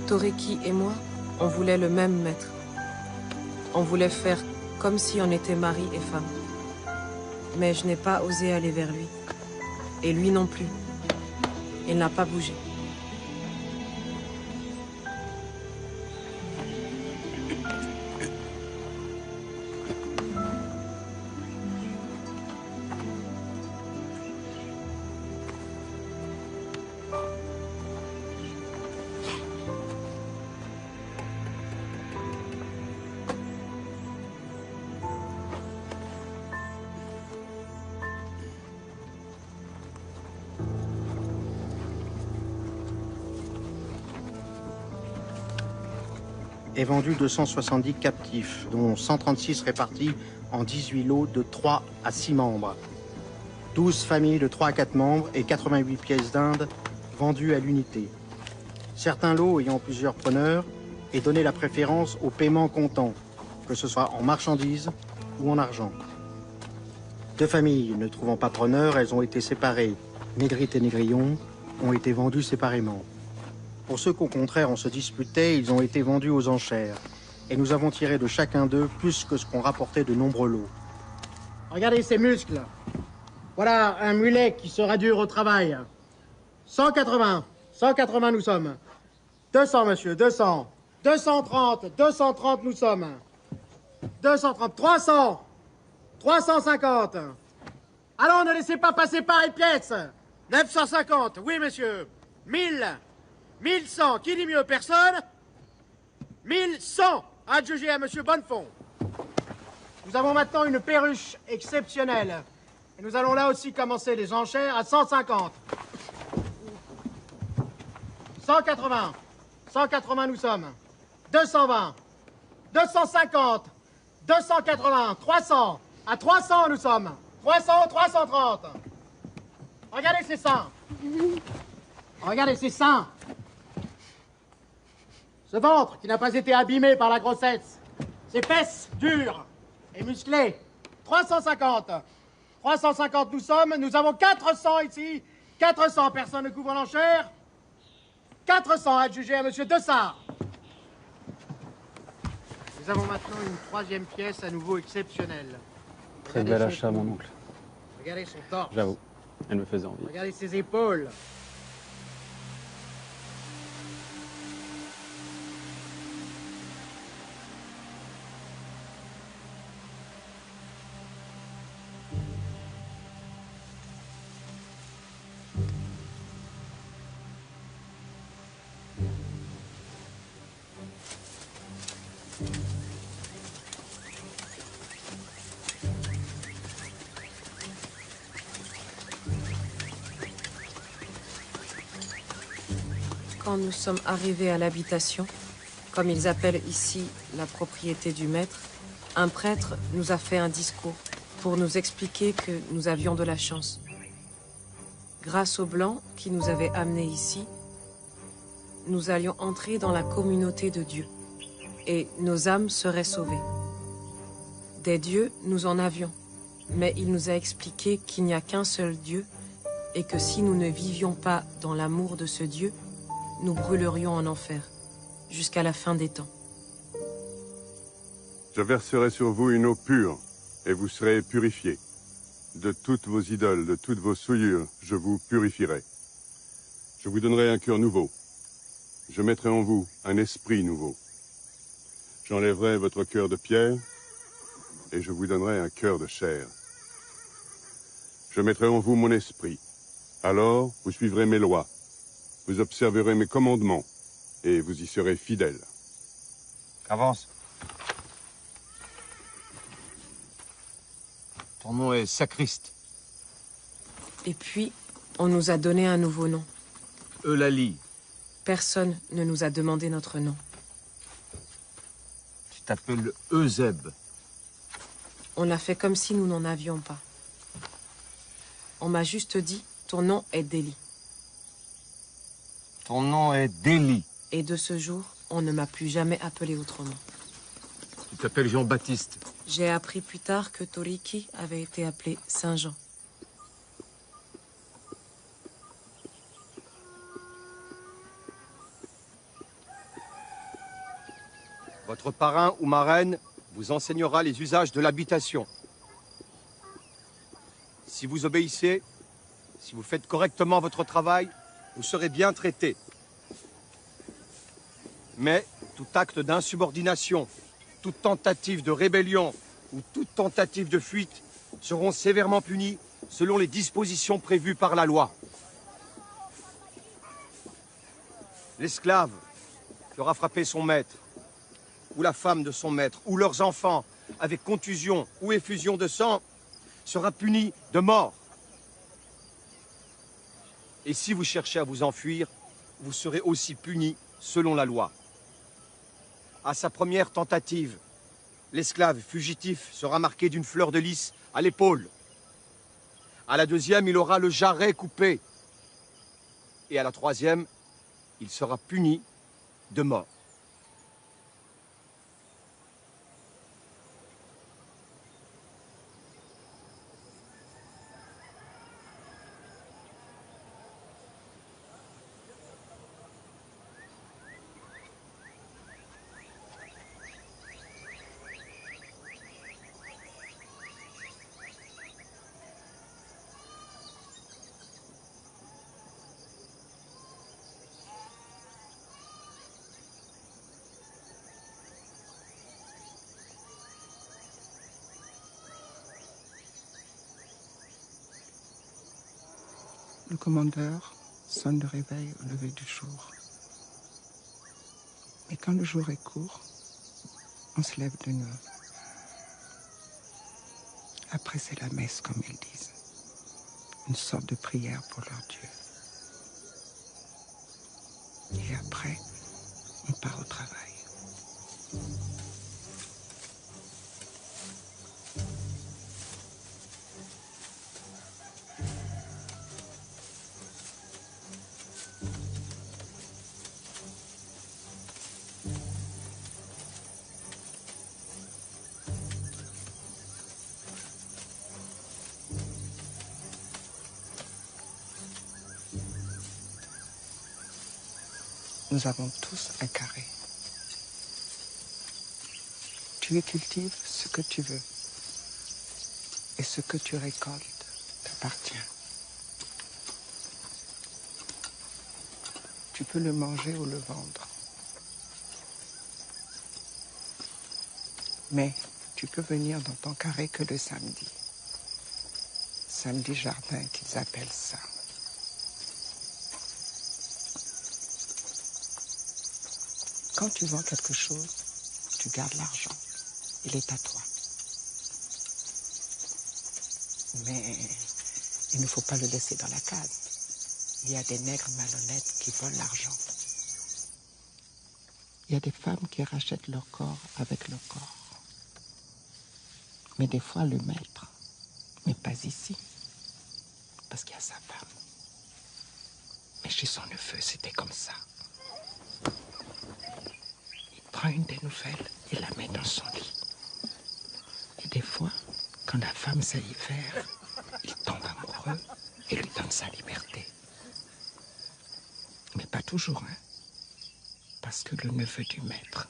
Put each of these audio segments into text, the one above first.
Toreki et moi, on voulait le même maître. On voulait faire comme si on était mari et femme. Mais je n'ai pas osé aller vers lui. Et lui non plus. Il n'a pas bougé. Est vendu 270 captifs, dont 136 répartis en 18 lots de 3 à 6 membres. 12 familles de 3 à 4 membres et 88 pièces d'Inde vendues à l'unité. Certains lots ayant plusieurs preneurs et donné la préférence au paiement comptant, que ce soit en marchandises ou en argent. 2 familles ne trouvant pas preneur, elles ont été séparées. Négrite et Négrillon ont été vendus séparément. Pour ceux qu'au contraire on se disputait, ils ont été vendus aux enchères. Et nous avons tiré de chacun d'eux plus que ce qu'on rapportait de nombreux lots. Regardez ces muscles. Voilà un mulet qui sera dur au travail. 180. 180 nous sommes. 200, monsieur, 200. 230. 230 nous sommes. 230. 300. 350. Allons, ne laissez pas passer pareille pièce. 950. Oui, monsieur. 1000. 1100, qui dit mieux? Personne? 1100, adjugé à monsieur Bonnefond. Nous avons maintenant une perruche exceptionnelle. Et nous allons là aussi commencer les enchères à 150. 180. 180 nous sommes. 220. 250. 280. 300. À 300 nous sommes. 300, 330. Regardez ces seins. Regardez ces seins. Ce ventre qui n'a pas été abîmé par la grossesse. Ces fesses dures et musclées. 350. 350 nous sommes. Nous avons 400 ici. 400 personnes ne couvrent l'enchère. 400 adjugés à monsieur Dessart. Nous avons maintenant une troisième pièce à nouveau exceptionnelle. Très bel achat, mon oncle. Regardez son torse. J'avoue, elle me faisait envie. Regardez ses épaules. Quand nous sommes arrivés à l'habitation, comme ils appellent ici la propriété du maître, Un prêtre nous a fait un discours pour nous expliquer que nous avions de la chance. Grâce aux Blancs qui nous avaient amenés ici, nous allions entrer dans la communauté de Dieu et nos âmes seraient sauvées. Des dieux, nous en avions, mais il nous a expliqué qu'il n'y a qu'un seul Dieu et que si nous ne vivions pas dans l'amour de ce Dieu, nous brûlerions en enfer, jusqu'à la fin des temps. Je verserai sur vous une eau pure, et vous serez purifiés. De toutes vos idoles, de toutes vos souillures, je vous purifierai. Je vous donnerai un cœur nouveau. Je mettrai en vous un esprit nouveau. J'enlèverai votre cœur de pierre, et je vous donnerai un cœur de chair. Je mettrai en vous mon esprit. Alors, vous suivrez mes lois. Vous observerez mes commandements, et vous y serez fidèles. Avance. Ton nom est Sacriste. Et puis, on nous a donné un nouveau nom. Eulalie. Personne ne nous a demandé notre nom. Tu t'appelles Eusèbe. On l'a fait comme si nous n'en avions pas. On m'a juste dit, ton nom est Délie. Ton nom est Délie. Et de ce jour, on ne m'a plus jamais appelé autrement. Tu t'appelles Jean-Baptiste. J'ai appris plus tard que Toriki avait été appelé Saint-Jean. Votre parrain ou marraine vous enseignera les usages de l'habitation. Si vous obéissez, si vous faites correctement votre travail, vous serez bien traité. Mais tout acte d'insubordination, toute tentative de rébellion ou toute tentative de fuite seront sévèrement punis selon les dispositions prévues par la loi. L'esclave qui aura frappé son maître, ou la femme de son maître, ou leurs enfants, avec contusion ou effusion de sang, sera puni de mort. Et si vous cherchez à vous enfuir, vous serez aussi puni selon la loi. À sa première tentative, l'esclave fugitif sera marqué d'une fleur de lys à l'épaule. À la deuxième, il aura le jarret coupé. Et à la troisième, il sera puni de mort. Le commandeur sonne le réveil au lever du jour. Mais quand le jour est court, on se lève de nuit. Après, c'est la messe, comme ils disent. Une sorte de prière pour leur Dieu. Et après, on part au travail. Nous avons tous un carré. Tu y cultives ce que tu veux. Et ce que tu récoltes t'appartient. Tu peux le manger ou le vendre. Mais tu peux venir dans ton carré que le samedi. Samedi jardin qu'ils appellent ça. Quand tu vends quelque chose, tu gardes l'argent. Il est à toi. Mais il ne faut pas le laisser dans la case. Il y a des nègres malhonnêtes qui volent l'argent. Il y a des femmes qui rachètent leur corps avec leur corps. mais des fois le maître. Mais pas ici, parce qu'il y a sa femme. Mais chez son neveu, c'était comme ça. Il prend une des nouvelles et la met dans son lit. Et des fois, quand la femme sait y faire, il tombe amoureux et lui donne sa liberté. Mais pas toujours, hein. Parce que le neveu du maître,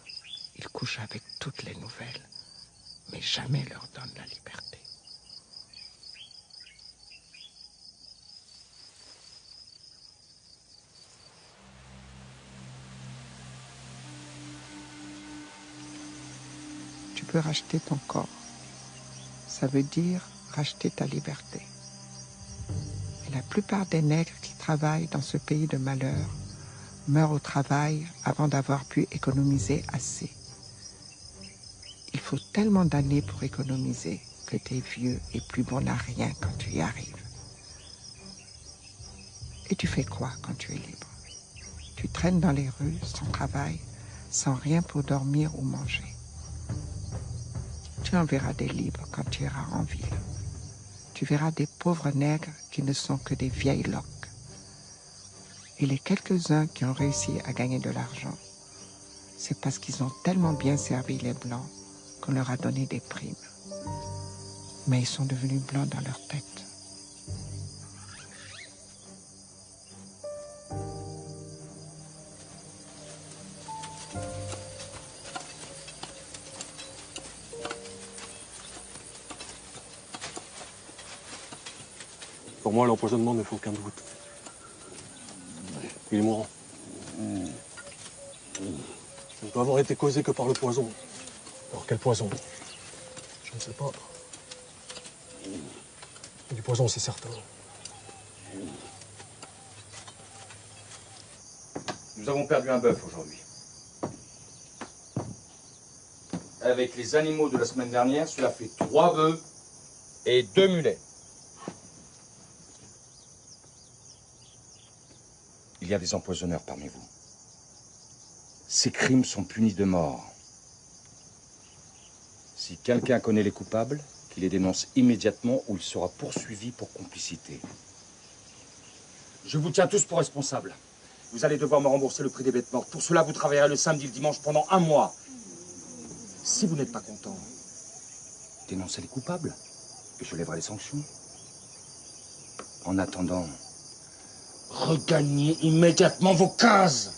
il couche avec toutes les nouvelles, mais jamais leur donne la liberté. Tu peux racheter ton corps. Ça veut dire racheter ta liberté. Et la plupart des nègres qui travaillent dans ce pays de malheur meurent au travail avant d'avoir pu économiser assez. Il faut tellement d'années pour économiser que t'es vieux et plus bon à rien quand tu y arrives. Et tu fais quoi quand tu es libre? Tu traînes dans les rues sans travail, sans rien pour dormir ou manger. Tu en verras des libres quand tu iras en ville. Tu verras des pauvres nègres qui ne sont que des vieilles loques. Et les quelques-uns qui ont réussi à gagner de l'argent, c'est parce qu'ils ont tellement bien servi les Blancs qu'on leur a donné des primes. Mais ils sont devenus blancs dans leur tête. Pour moi, l'empoisonnement ne fait aucun doute. Il est mourant. Ça ne peut avoir été causé que par le poison. Alors quel poison? Je ne sais pas. Du poison, c'est certain. Nous avons perdu un bœuf aujourd'hui. Avec les animaux de la semaine dernière, cela fait 3 bœufs et 2 mulets. Il y a des empoisonneurs parmi vous. Ces crimes sont punis de mort. Si quelqu'un connaît les coupables, qu'il les dénonce immédiatement ou il sera poursuivi pour complicité. Je vous tiens tous pour responsables. Vous allez devoir me rembourser le prix des bêtes mortes. Pour cela, vous travaillerez le samedi et le dimanche pendant 1 mois. Si vous n'êtes pas content, dénoncez les coupables et je lèverai les sanctions. En attendant, regagnez immédiatement vos cases.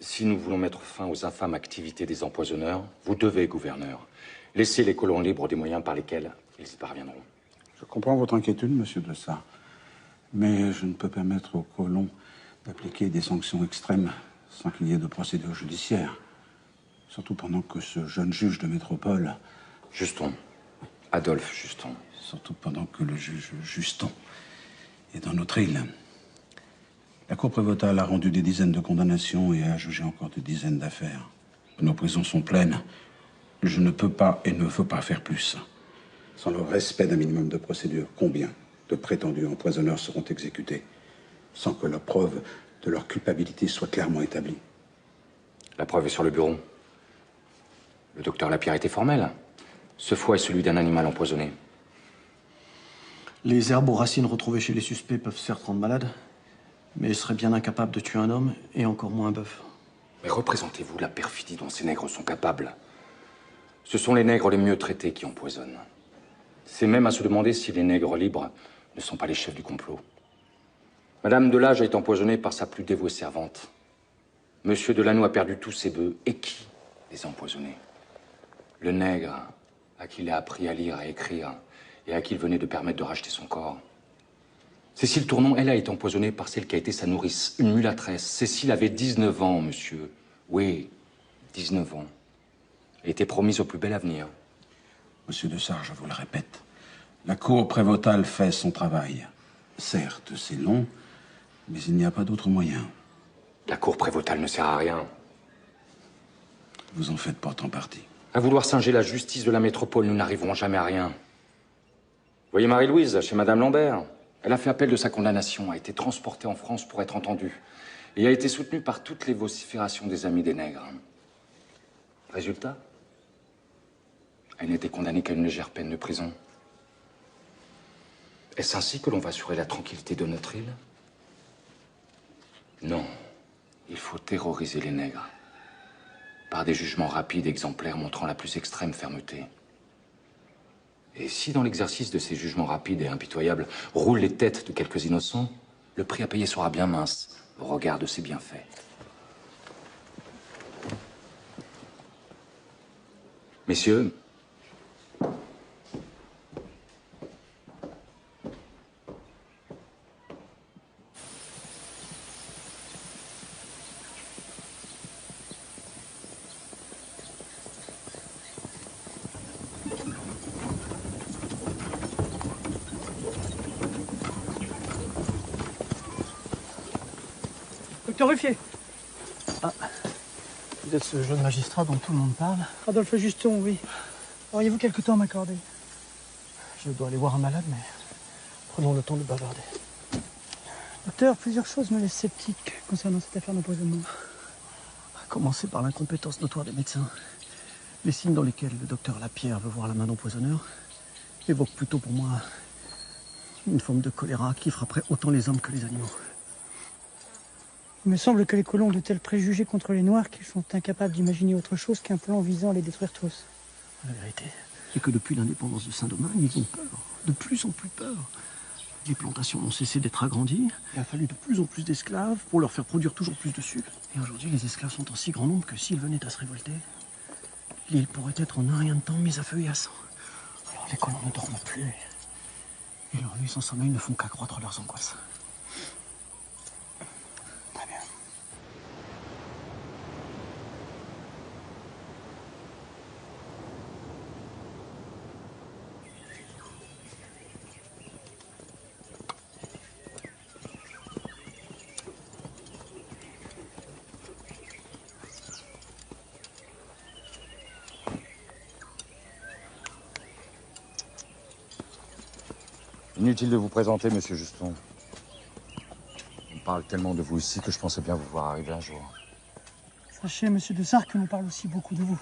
Si nous voulons mettre fin aux infâmes activités des empoisonneurs, vous devez, gouverneur, laisser les colons libres des moyens par lesquels ils y parviendront. Je comprends votre inquiétude, monsieur Dessart, mais je ne peux permettre aux colons d'appliquer des sanctions extrêmes sans qu'il y ait de procédure judiciaire. Surtout pendant que ce jeune juge de métropole... Juston. Adolphe Juston. Surtout pendant que le juge Juston est dans notre île. La Cour prévôtale a rendu des dizaines de condamnations et a jugé encore des dizaines d'affaires. Nos prisons sont pleines. Je ne peux pas et ne veux pas faire plus. Sans le respect d'un minimum de procédure, combien de prétendus empoisonneurs seront exécutés sans que la preuve de leur culpabilité soit clairement établie? La preuve est sur le bureau. Le docteur Lapierre était formel. Ce foie est celui d'un animal empoisonné. Les herbes aux racines retrouvées chez les suspects peuvent se faire rendre malades. Mais je serais bien incapable de tuer un homme, et encore moins un bœuf. Mais représentez-vous la perfidie dont ces nègres sont capables. Ce sont les nègres les mieux traités qui empoisonnent. C'est même à se demander si les nègres libres ne sont pas les chefs du complot. Madame Delage a été empoisonnée par sa plus dévouée servante. Monsieur Delannoy a perdu tous ses bœufs. Et qui les a empoisonnés? Le nègre à qui il a appris à lire et à écrire et à qui il venait de permettre de racheter son corps. Cécile Tournon, elle, a été empoisonnée par celle qui a été sa nourrice, une mulâtresse. Cécile avait 19 ans, monsieur. Oui, 19 ans. Elle était promise au plus bel avenir. Monsieur de Sart, je vous le répète, la cour prévôtale fait son travail. Certes, c'est long, mais il n'y a pas d'autre moyen. La cour prévôtale ne sert à rien. Vous en faites pourtant partie. À vouloir singer la justice de la métropole, nous n'arriverons jamais à rien. Voyez Marie-Louise, chez Madame Lambert. Elle a fait appel de sa condamnation, a été transportée en France pour être entendue, et a été soutenue par toutes les vociférations des amis des nègres. Résultat, elle n'était condamnée qu'à une légère peine de prison. Est-ce ainsi que l'on va assurer la tranquillité de notre île? Non, il faut terroriser les nègres, par des jugements rapides, exemplaires, montrant la plus extrême fermeté. Et si dans l'exercice de ces jugements rapides et impitoyables roulent les têtes de quelques innocents, le prix à payer sera bien mince au regard de ces bienfaits. Messieurs, Docteur Ruffier. Ah, vous êtes ce jeune magistrat dont tout le monde parle? Adolphe Juston, oui. Auriez-vous quelque temps à m'accorder? Je dois aller voir un malade, mais prenons le temps de bavarder. Docteur, plusieurs choses me laissent sceptique concernant cette affaire d'empoisonnement. À commencer par l'incompétence notoire des médecins. Les signes dans lesquels le docteur Lapierre veut voir la main d'empoisonneur évoquent plutôt pour moi une forme de choléra qui frapperait autant les hommes que les animaux. Il me semble que les colons ont de tels préjugés contre les Noirs qu'ils sont incapables d'imaginer autre chose qu'un plan visant à les détruire tous. La vérité est que depuis l'indépendance de Saint-Domingue, ils ont peur, de plus en plus peur. Les plantations n'ont cessé d'être agrandies. Il a fallu de plus en plus d'esclaves pour leur faire produire toujours plus de sucre. Et aujourd'hui, les esclaves sont en si grand nombre que s'ils venaient à se révolter, l'île pourrait être en un rien de temps mise à feu et à sang. Alors les colons ne dorment plus. Et leurs nuits sans sommeil ne font qu'accroître leurs angoisses. Très bien. Inutile de vous présenter, monsieur Juston. On parle tellement de vous ici que je pensais bien vous voir arriver un jour. Sachez, monsieur de Sart, que l'on parle aussi beaucoup de vous.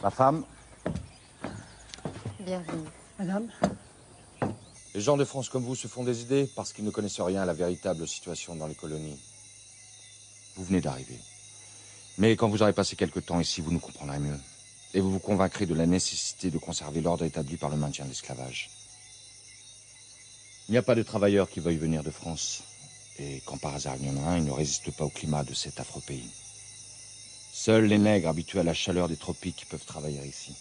Ma femme, Bienvenue. Madame, les gens de France comme vous se font des idées parce qu'ils ne connaissent rien à la véritable situation dans les colonies. Vous venez d'arriver. Mais quand vous aurez passé quelque temps ici, vous nous comprendrez mieux. Et vous vous convaincrez de la nécessité de conserver l'ordre établi par le maintien de l'esclavage. Il n'y a pas de travailleurs qui veuillent venir de France. Et quand par hasard il y en a un, il ne résiste pas au climat de cet affreux pays. Seuls les nègres habitués à la chaleur des tropiques peuvent travailler ici.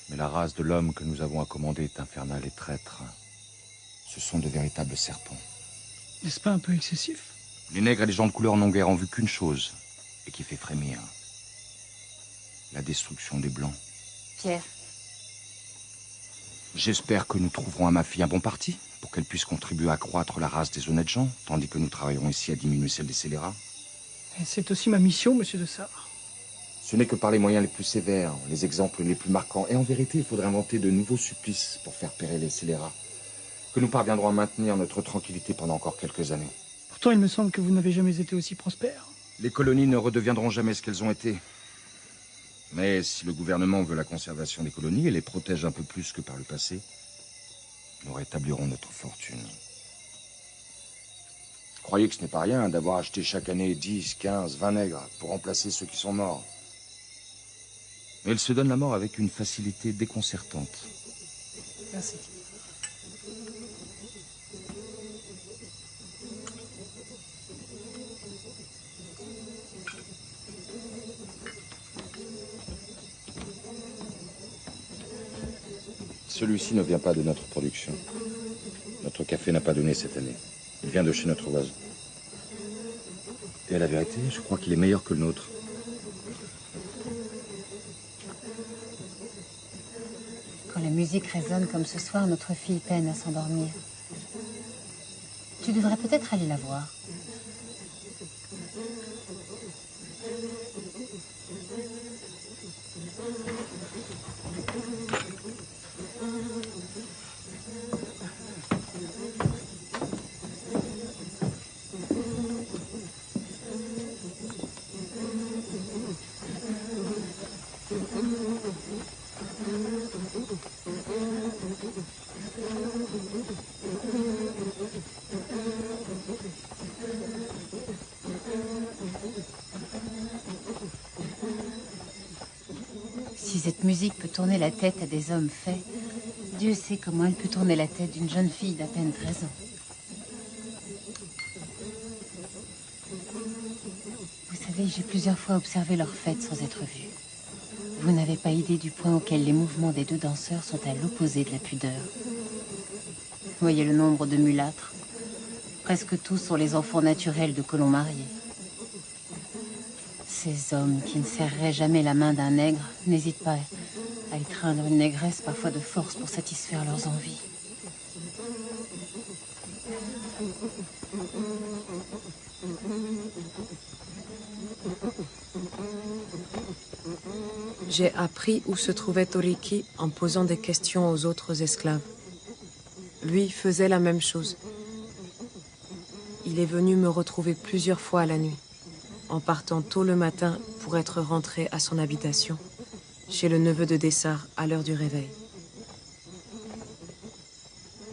Mais la race de l'homme que nous avons à commander est infernale et traître. Ce sont de véritables serpents. n'est-ce pas un peu excessif? Les nègres et les gens de couleur n'ont guère en vue qu'une chose, et qui fait frémir. La destruction des Blancs. Pierre. J'espère que nous trouverons à ma fille un bon parti, pour qu'elle puisse contribuer à accroître la race des honnêtes gens, tandis que nous travaillerons ici à diminuer celle des scélérats. Et c'est aussi ma mission, monsieur de Sart. Ce n'est que par les moyens les plus sévères, les exemples les plus marquants. Et en vérité, il faudrait inventer de nouveaux supplices pour faire périr les scélérats, que nous parviendrons à maintenir notre tranquillité pendant encore quelques années. Pourtant, il me semble que vous n'avez jamais été aussi prospère. Les colonies ne redeviendront jamais ce qu'elles ont été. Mais si le gouvernement veut la conservation des colonies et les protège un peu plus que par le passé, nous rétablirons notre fortune. Croyez que ce n'est pas rien d'avoir acheté chaque année 10, 15, 20 nègres pour remplacer ceux qui sont morts. Mais ils se donnent la mort avec une facilité déconcertante. Merci. Celui-ci ne vient pas de notre production. Notre café n'a pas donné cette année. Il vient de chez notre voisin. Et à la vérité, je crois qu'il est meilleur que le nôtre. Quand la musique résonne comme ce soir, notre fille peine à s'endormir. Tu devrais peut-être aller la voir. Si cette musique peut tourner la tête à des hommes faits, Dieu sait comment elle peut tourner la tête d'une jeune fille d'à peine 13 ans. Vous savez, j'ai plusieurs fois observé leur fête sans être vue. Vous n'avez pas idée du point auquel les mouvements des deux danseurs sont à l'opposé de la pudeur. Voyez le nombre de mulâtres. Presque tous sont les enfants naturels de colons mariés. Ces hommes qui ne serreraient jamais la main d'un nègre n'hésitent pas à étreindre une négresse parfois de force pour satisfaire leurs envies. J'ai appris où se trouvait Toriki en posant des questions aux autres esclaves. Lui faisait la même chose. Il est venu me retrouver plusieurs fois la nuit, en partant tôt le matin pour être rentré à son habitation, chez le neveu de Dessart à l'heure du réveil.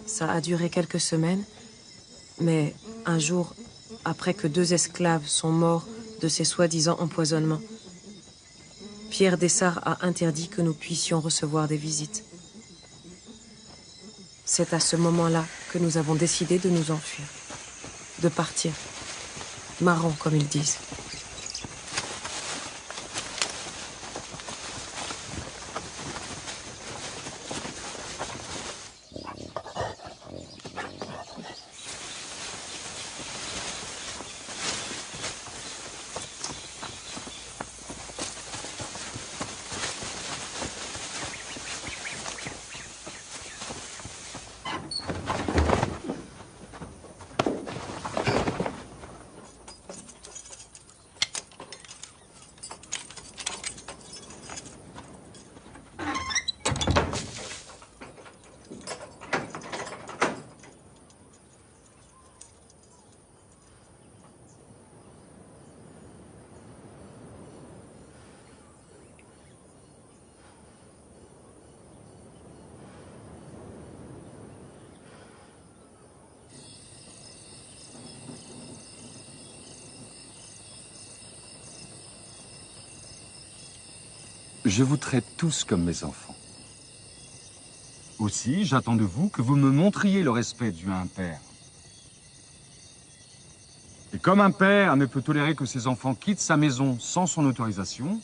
Ça a duré quelques semaines, mais un jour, après que 2 esclaves sont morts de ces soi-disant empoisonnements, Pierre Dessart a interdit que nous puissions recevoir des visites. C'est à ce moment-là que nous avons décidé de nous enfuir, de partir, marrant comme ils disent. Je vous traite tous comme mes enfants. Aussi, j'attends de vous que vous me montriez le respect dû à un père. Et comme un père ne peut tolérer que ses enfants quittent sa maison sans son autorisation,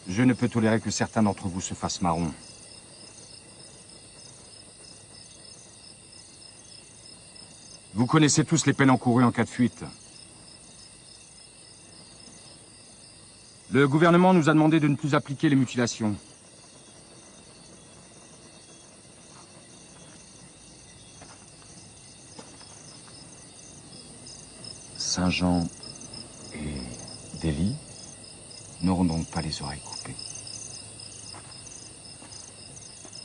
je ne peux tolérer que certains d'entre vous se fassent marron. Vous connaissez tous les peines encourues en cas de fuite. Le gouvernement nous a demandé de ne plus appliquer les mutilations. Saint-Jean et Delhi n'auront donc pas les oreilles coupées.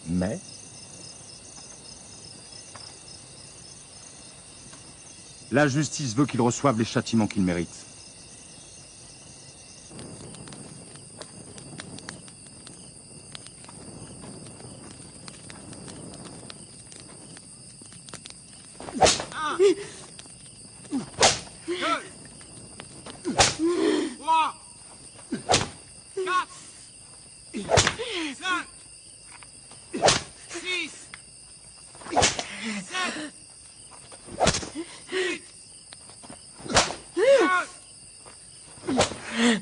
Mais la justice veut qu'ils reçoivent les châtiments qu'ils méritent. 3, 4, 5, 6, 7, 8, 9, 10.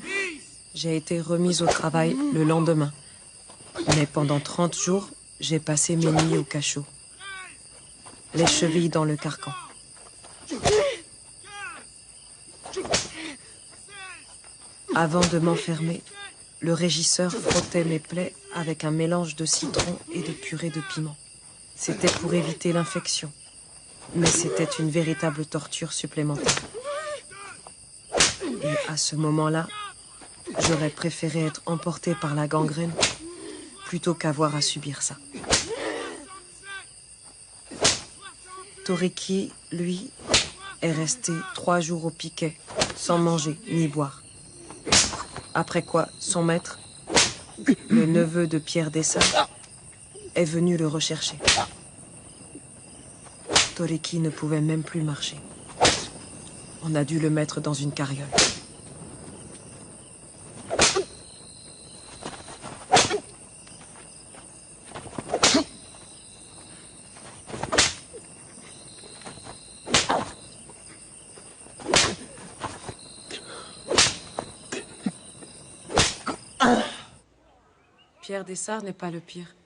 J'ai été remise au travail le lendemain. Mais pendant 30 jours, j'ai passé mes nuits au cachot. Les chevilles dans le carcan. Avant de m'enfermer, le régisseur frottait mes plaies avec un mélange de citron et de purée de piment. C'était pour éviter l'infection. Mais c'était une véritable torture supplémentaire. Et à ce moment-là, j'aurais préféré être emporté par la gangrène plutôt qu'avoir à subir ça. Toriki, lui, est resté 3 jours au piquet, sans manger ni boire. Après quoi, son maître, le neveu de Pierre Dessart, est venu le rechercher. Toriki ne pouvait même plus marcher. On a dû le mettre dans une carriole. Pierre Dessart n'est pas le pire.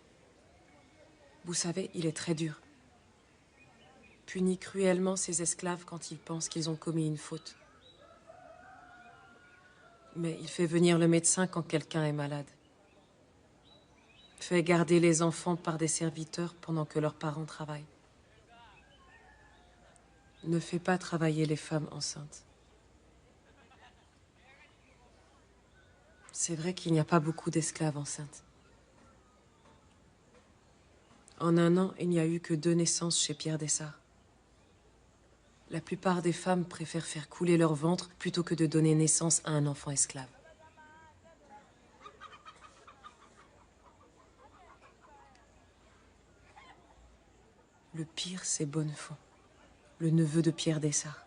Vous savez, il est très dur. Punit cruellement ses esclaves quand ils pensent qu'ils ont commis une faute. Mais il fait venir le médecin quand quelqu'un est malade. Fait garder les enfants par des serviteurs pendant que leurs parents travaillent. Ne fait pas travailler les femmes enceintes. C'est vrai qu'il n'y a pas beaucoup d'esclaves enceintes. En un an, il n'y a eu que 2 naissances chez Pierre Dessart. La plupart des femmes préfèrent faire couler leur ventre plutôt que de donner naissance à un enfant esclave. Le pire, c'est Bonnefond, le neveu de Pierre Dessart.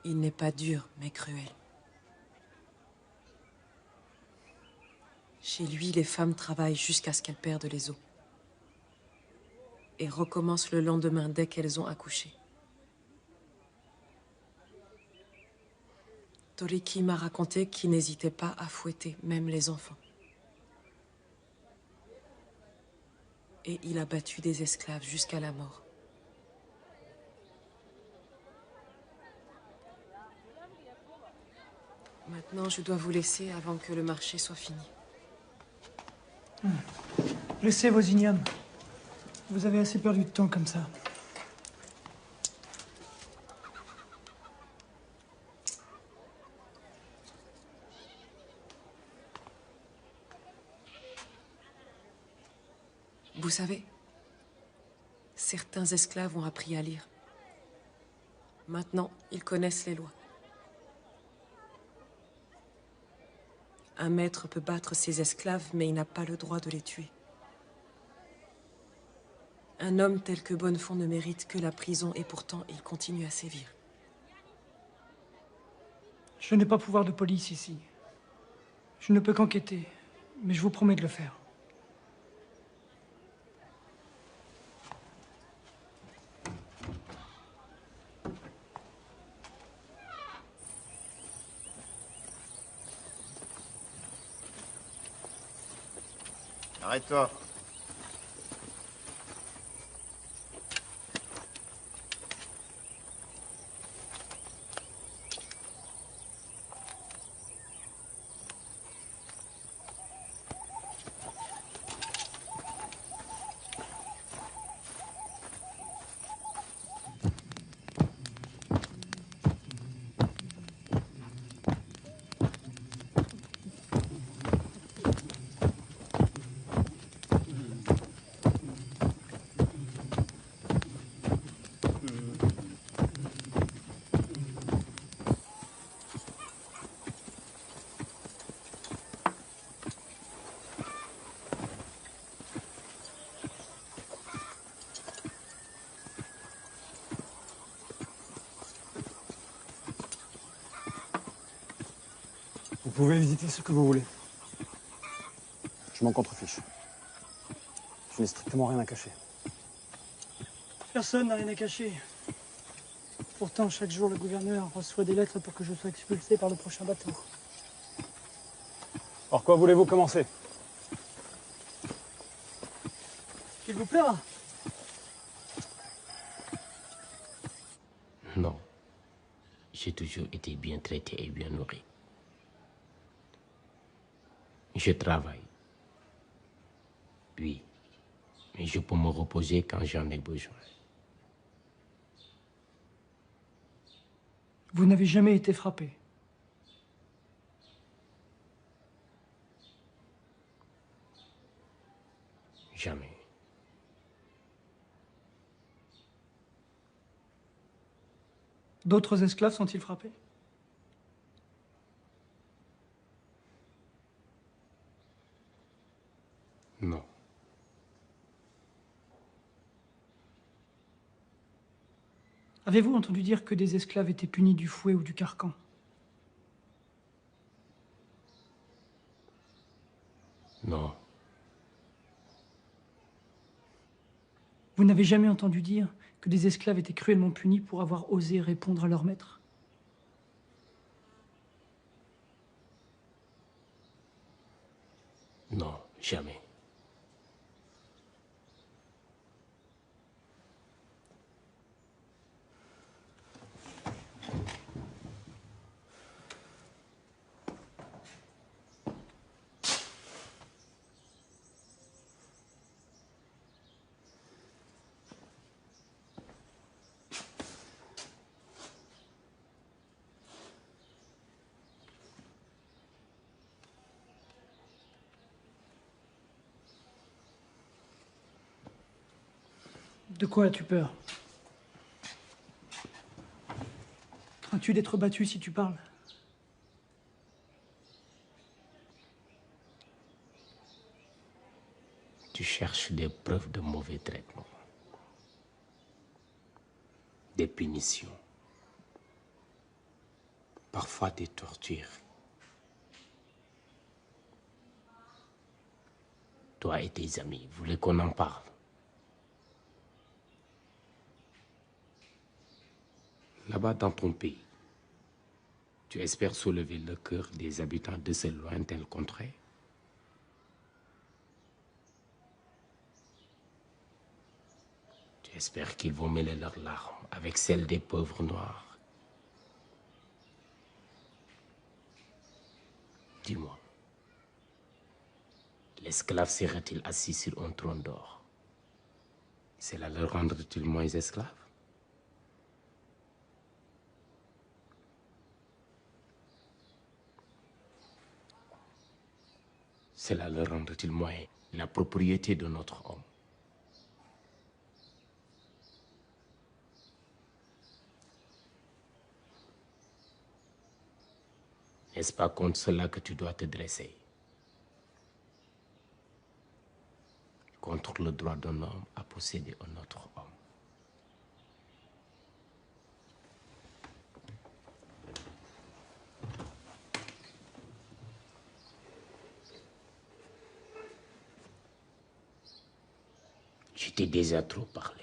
Il n'est pas dur, mais cruel. Chez lui, les femmes travaillent jusqu'à ce qu'elles perdent les os. Et recommencent le lendemain dès qu'elles ont accouché. Toriki m'a raconté qu'il n'hésitait pas à fouetter même les enfants. Et il a battu des esclaves jusqu'à la mort. Maintenant, je dois vous laisser avant que le marché soit fini. Laissez vos ignommes. Vous avez assez perdu de temps comme ça. Vous savez, certains esclaves ont appris à lire. Maintenant, ils connaissent les lois. Un maître peut battre ses esclaves, mais il n'a pas le droit de les tuer. Un homme tel que Bonnefond ne mérite que la prison et pourtant il continue à sévir. Je n'ai pas pouvoir de police ici. Je ne peux qu'enquêter, mais je vous promets de le faire. Arrête-toi. Vous pouvez visiter ce que vous voulez. Je m'en contrefiche. Je n'ai strictement rien à cacher. Personne n'a rien à cacher. Pourtant, chaque jour, le gouverneur reçoit des lettres pour que je sois expulsé par le prochain bateau. Par quoi voulez-vous commencer? Il vous plaira? Non. J'ai toujours été bien traité et bien nourri. Je travaille. Oui. Mais je peux me reposer quand j'en ai besoin. Vous n'avez jamais été frappé? Jamais. D'autres esclaves sont-ils frappés? Non. Avez-vous entendu dire que des esclaves étaient punis du fouet ou du carcan? Non. Vous n'avez jamais entendu dire que des esclaves étaient cruellement punis pour avoir osé répondre à leur maître? Non, jamais. De quoi as-tu peur? Crains-tu d'être battu si tu parles? Tu cherches des preuves de mauvais traitement. Des punitions. Parfois des tortures. Toi et tes amis, vous voulez qu'on en parle? Là-bas dans ton pays, tu espères soulever le cœur des habitants de ces lointaines contrées? Tu espères qu'ils vont mêler leurs larmes avec celles des pauvres noirs? Dis-moi, l'esclave serait-il assis sur un trône d'or? Cela le rendrait-il moins esclave? Cela le rendrait-il moins la propriété de notre homme? N'est-ce pas contre cela que tu dois te dresser? Contre le droit d'un homme à posséder un autre homme. Je t'ai déjà trop parlé.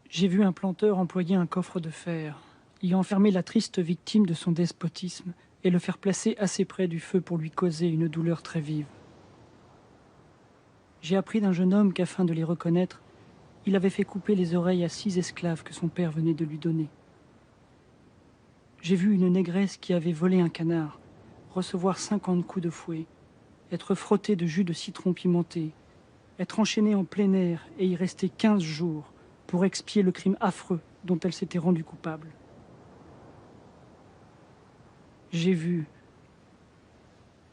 J'ai vu un planteur employer un coffre de fer, y enfermer la triste victime de son despotisme et le faire placer assez près du feu pour lui causer une douleur très vive. J'ai appris d'un jeune homme qu'afin de les reconnaître, il avait fait couper les oreilles à 6 esclaves que son père venait de lui donner. J'ai vu une négresse qui avait volé un canard recevoir 50 coups de fouet, être frottée de jus de citron pimenté, être enchaînée en plein air et y rester 15 jours pour expier le crime affreux dont elle s'était rendue coupable. J'ai vu,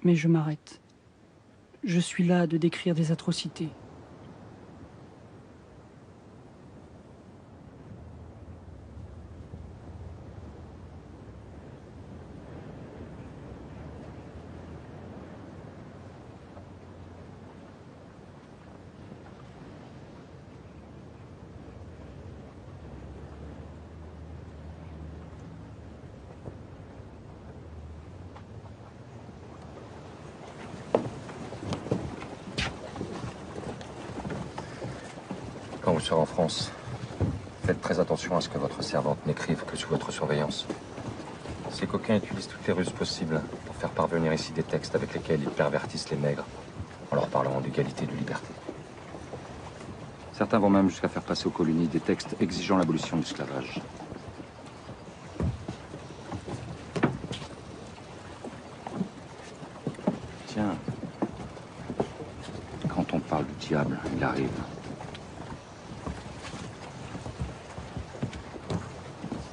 mais je m'arrête. Je suis là de décrire des atrocités. sera en France, faites très attention à ce que votre servante n'écrive que sous votre surveillance. Ces coquins utilisent toutes les ruses possibles pour faire parvenir ici des textes avec lesquels ils pervertissent les nègres en leur parlant d'égalité et de liberté. Certains vont même jusqu'à faire passer aux colonies des textes exigeant l'abolition de l'esclavage. Tiens, quand on parle du diable, il arrive.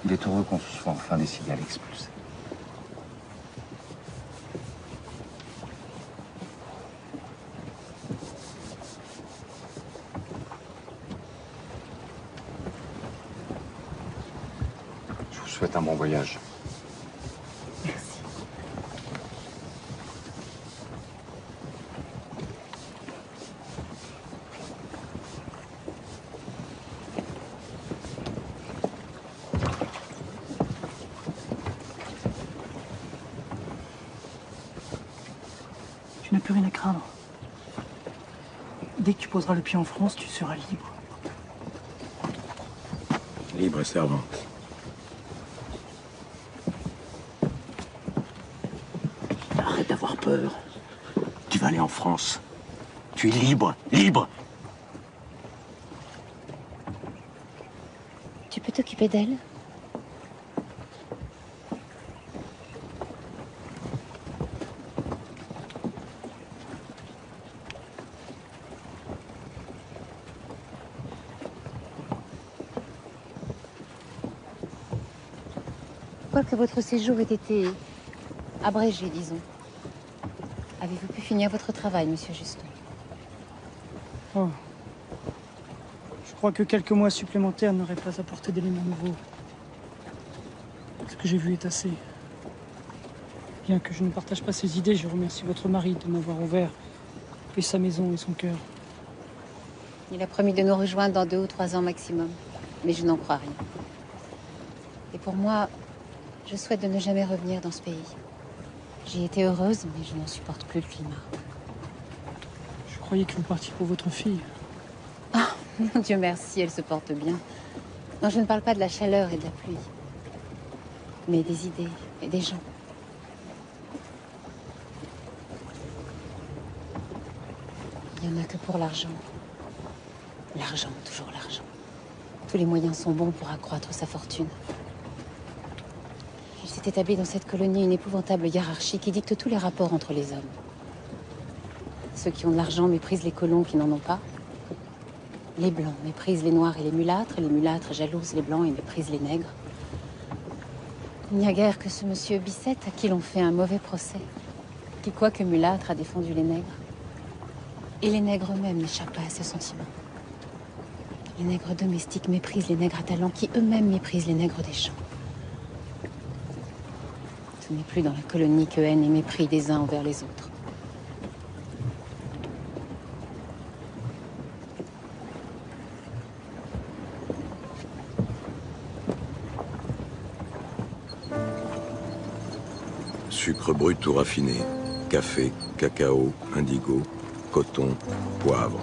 Il est heureux qu'on se soit enfin décidé à l'expulser. Je vous souhaite un bon voyage. Tu n'as plus rien à craindre. Dès que tu poseras le pied en France, tu seras libre. Libre et servante. Arrête d'avoir peur. Tu vas aller en France. Tu es libre, libre. Tu peux t'occuper d'elle? Que votre séjour ait été abrégé, disons. Avez-vous pu finir votre travail, monsieur Juston? Oh. Je crois que quelques mois supplémentaires n'auraient pas apporté d'éléments nouveaux. Ce que j'ai vu est assez. Bien que je ne partage pas ses idées, je remercie votre mari de m'avoir ouvert et sa maison et son cœur. Il a promis de nous rejoindre dans 2 ou 3 ans maximum, mais je n'en crois rien. Et pour moi, je souhaite de ne jamais revenir dans ce pays. J'y étais heureuse, mais je n'en supporte plus le climat. Je croyais que vous partiez pour votre fille. Ah, mon Dieu merci, elle se porte bien. Non, je ne parle pas de la chaleur et de la pluie, mais des idées et des gens. Il n'y en a que pour l'argent. L'argent, toujours l'argent. Tous les moyens sont bons pour accroître sa fortune. Il s'est établi dans cette colonie une épouvantable hiérarchie qui dicte tous les rapports entre les hommes. Ceux qui ont de l'argent méprisent les colons qui n'en ont pas. Les blancs méprisent les noirs et les mulâtres jalousent les blancs et méprisent les nègres. Il n'y a guère que ce monsieur Bicêtre à qui l'on fait un mauvais procès, qui, quoique mulâtre, a défendu les nègres. Et les nègres eux-mêmes n'échappent pas à ce sentiment. Les nègres domestiques méprisent les nègres à talent qui eux-mêmes méprisent les nègres des champs. Ce n'est plus dans la colonie que haine et mépris des uns envers les autres. Sucre brut ou raffiné, café, cacao, indigo, coton, poivre,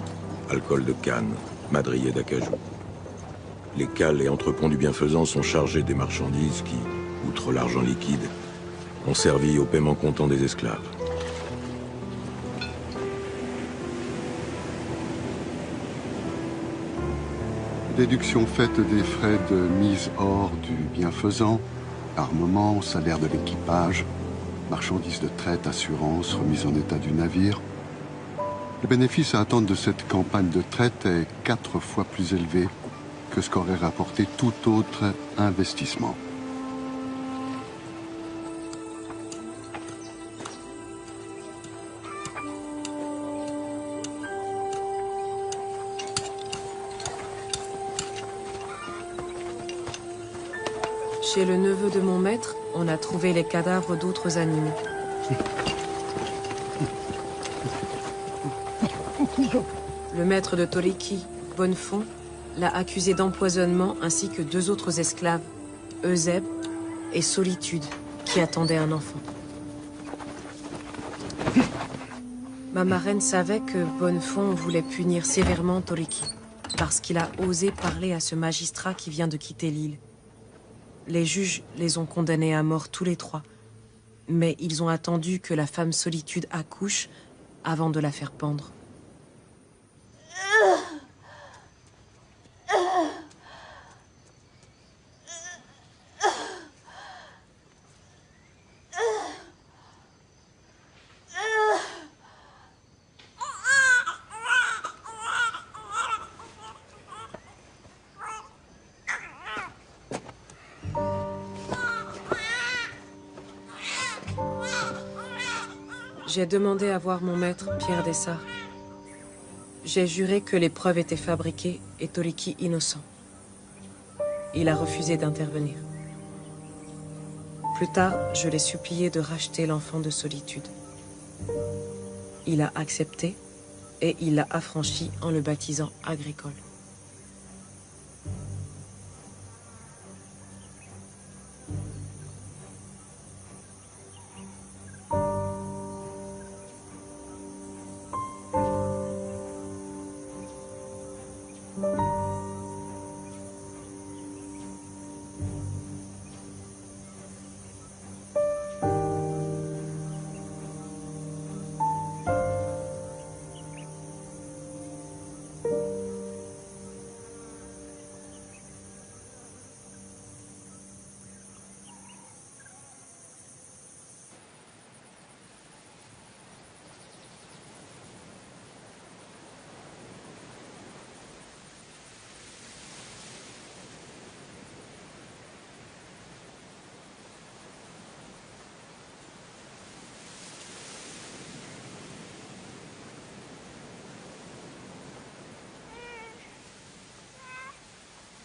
alcool de canne, madrier d'acajou. Les cales et entrepôts du bienfaisant sont chargés des marchandises qui, outre l'argent liquide, ont servi au paiement comptant des esclaves. Déduction faite des frais de mise hors du bienfaisant, armement, salaire de l'équipage, marchandises de traite, assurance, remise en état du navire. Le bénéfice à attendre de cette campagne de traite est 4 fois plus élevé que ce qu'aurait rapporté tout autre investissement. Chez le neveu de mon maître, on a trouvé les cadavres d'autres animaux. Le maître de Toriki, Bonnefond, l'a accusé d'empoisonnement ainsi que 2 autres esclaves, Eusèbe et Solitude, qui attendaient un enfant. Ma marraine savait que Bonnefond voulait punir sévèrement Toriki. parce qu'il a osé parler à ce magistrat qui vient de quitter l'île. Les juges les ont condamnés à mort tous les trois, mais ils ont attendu que la femme Solitude accouche avant de la faire pendre. J'ai demandé à voir mon maître, Pierre Dessart. J'ai juré que les preuves étaient fabriquées et Toliki innocent. Il a refusé d'intervenir. Plus tard, je l'ai supplié de racheter l'enfant de Solitude. Il a accepté et il l'a affranchi en le baptisant Agricole.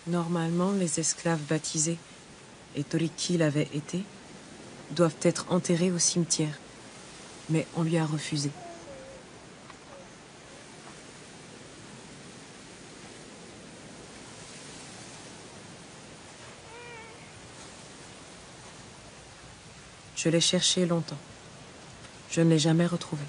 Normalement, les esclaves baptisés, et Toliki l'avait été, doivent être enterrés au cimetière. Mais on lui a refusé. Je l'ai cherché longtemps. Je ne l'ai jamais retrouvé.